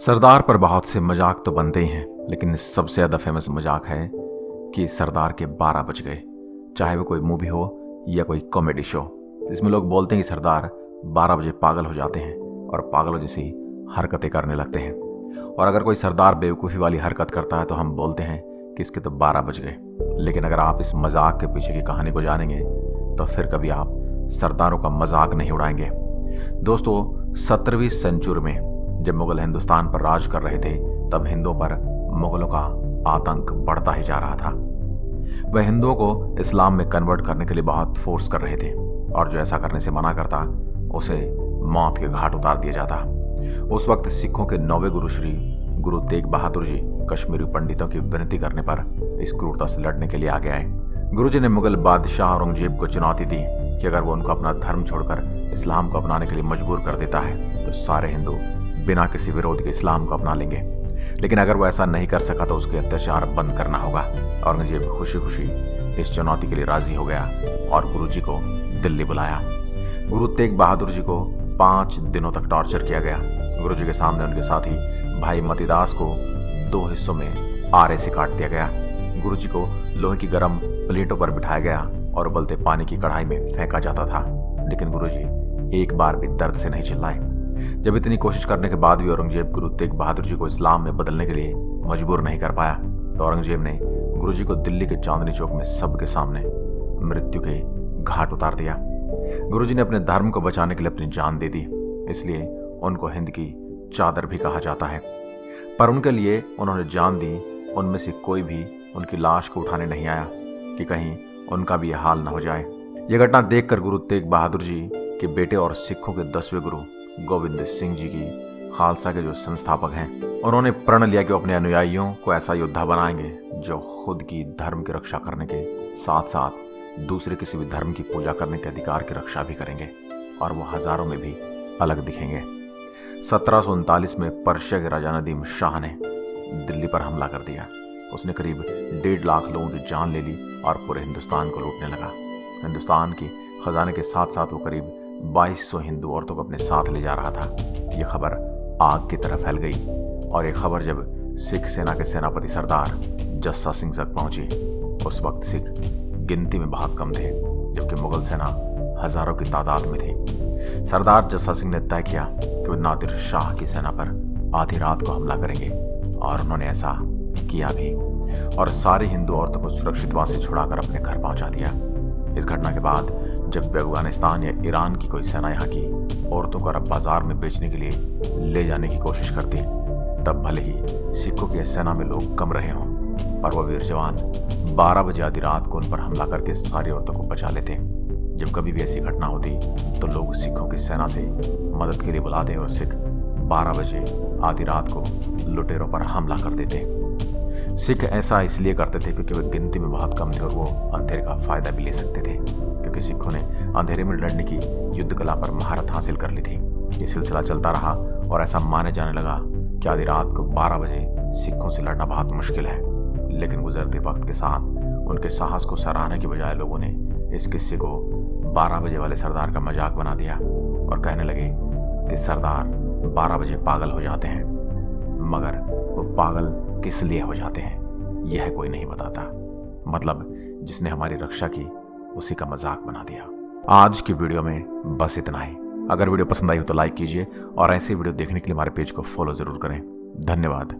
सरदार पर बहुत से मजाक तो बनते ही हैं, लेकिन सबसे ज़्यादा फेमस मजाक है कि सरदार के 12 बज गए। चाहे वो कोई मूवी हो या कोई कॉमेडी शो, जिसमें लोग बोलते हैं कि सरदार 12 बजे पागल हो जाते हैं और पागलों जैसी हरकतें करने लगते हैं। और अगर कोई सरदार बेवकूफ़ी वाली हरकत करता है तो हम बोलते हैं कि इसके तो 12 बज गए। लेकिन अगर आप इस मजाक के पीछे की कहानी को जानेंगे तो फिर कभी आप सरदारों का मजाक नहीं उड़ाएंगे। दोस्तों, 17वीं सेंचुरी में जब मुगल हिंदुस्तान पर राज कर रहे थे, तब हिंदुओं पर मुगलों का आतंक बढ़ता ही जा रहा था। वह हिंदुओं को इस्लाम में कन्वर्ट करने के लिए बहुत फोर्स कर रहे थे, और जो ऐसा करने से मना करता उसे मौत के घाट उतार दिया जाता। उस वक्त सिखों के 9वें गुरु श्री गुरु तेग बहादुर जी कश्मीरी पंडितों की विनती करने पर इस क्रूरता से लड़ने के लिए आगे आए। गुरुजी ने मुगल बादशाह औरंगजेब को चुनौती दी कि अगर वो उनको अपना धर्म छोड़कर इस्लाम को अपनाने के लिए मजबूर कर देता है तो सारे हिंदू बिना किसी विरोध के इस्लाम को अपना लेंगे। लेकिन अगर वो ऐसा नहीं कर सका तो उसके अत्याचार बंद करना होगा। औरंगजेब खुशी खुशी इस चुनौती के लिए राजी हो गया और गुरुजी को दिल्ली बुलाया। गुरु तेग बहादुर जी को 5 दिनों तक टॉर्चर किया गया। गुरुजी के सामने उनके साथी भाई मतीदास को 2 हिस्सों में आरे से काट दिया गया। गुरुजी को लोहे की गर्म प्लेटों पर बिठाया गया और उबलते पानी की कढ़ाई में फेंका जाता था। लेकिन गुरुजी एक बार भी दर्द से नहीं चिल्लाए। जब इतनी कोशिश करने के बाद भी औरंगजेब गुरु तेग बहादुर जी को इस्लाम में बदलने के लिए मजबूर नहीं कर पाया, तो औरंगजेब ने गुरुजी को दिल्ली के चांदनी चौक में सबके सामने मृत्यु के घाट उतार दिया। गुरुजी ने अपने धर्म को बचाने के लिए अपनी जान दे दी, इसलिए उनको हिंद की चादर भी कहा जाता है। पर उनके लिए उन्होंने जान दी, उनमें से कोई भी उनकी लाश को उठाने नहीं आया कि कहीं उनका भी यह हाल न हो जाए। यह घटना देखकर गुरु तेग बहादुर जी के बेटे और सिखों के 10वें गुरु गोविंद सिंह जी की खालसा के जो संस्थापक हैं, उन्होंने प्रण लिया कि वो अपने अनुयायियों को ऐसा योद्धा बनाएंगे जो खुद की धर्म की रक्षा करने के साथ साथ दूसरे किसी भी धर्म की पूजा करने के अधिकार की रक्षा भी करेंगे, और वो हजारों में भी अलग दिखेंगे। 1739 में पर्शिया के राजा नदीम शाह ने दिल्ली पर हमला कर दिया। उसने करीब 1.5 लाख लोगों की जान ले ली और पूरे हिंदुस्तान को लूटने लगा। हिंदुस्तान की खजाने के साथ साथ वो करीब 2200 हिंदू औरतों को अपने साथ ले जा रहा था। यह खबर आग की तरह फैल गई, और यह खबर जब सिख सेना के सेनापति सरदार जस्सा सिंह तक पहुंची, उस वक्त सिख गिनती में बहुत कम थे, जबकि मुगल सेना हजारों की तादाद में थी। सरदार जस्सा सिंह ने तय किया कि वो नादिर शाह की सेना पर आधी रात को हमला करेंगे, और उन्होंने ऐसा किया भी, और सारी हिंदू औरतों को सुरक्षित वहां से छुड़ाकर अपने घर पहुंचा दिया। इस घटना के बाद जब भी अफगानिस्तान या ईरान की कोई सेना यहाँ की औरतों को अरब बाजार में बेचने के लिए ले जाने की कोशिश करती, तब भले ही सिखों की सेना में लोग कम रहे हों, पर वो वीर जवान 12 बजे आधी रात को उन पर हमला करके सारी औरतों को बचा लेते। जब कभी भी ऐसी घटना होती तो लोग सिखों की सेना से मदद के लिए बुलाते और सिख 12 बजे आधी रात को लुटेरों पर हमला कर देते। सिख ऐसा इसलिए करते थे क्योंकि वे गिनती में बहुत कम थे और वो अंधेरे का फायदा भी ले सकते थे, क्योंकि सिखों ने अंधेरे में लड़ने की युद्ध कला पर महारत हासिल कर ली थी। ये सिलसिला चलता रहा और ऐसा माने जाने लगा कि आधी रात को 12 बजे सिखों से लड़ना बहुत मुश्किल है। लेकिन गुजरते वक्त के साथ उनके साहस को सराहने के बजाय लोगों ने इस किस्से को 12 बजे वाले सरदार का मजाक बना दिया और कहने लगे कि सरदार 12 बजे पागल हो जाते हैं, मगर वो पागल किस लिए हो जाते हैं यह कोई नहीं बताता। मतलब जिसने हमारी रक्षा की उसी का मजाक बना दिया। आज की वीडियो में बस इतना ही। अगर वीडियो पसंद आई हो तो लाइक कीजिए, और ऐसे वीडियो देखने के लिए हमारे पेज को फॉलो जरूर करें। धन्यवाद।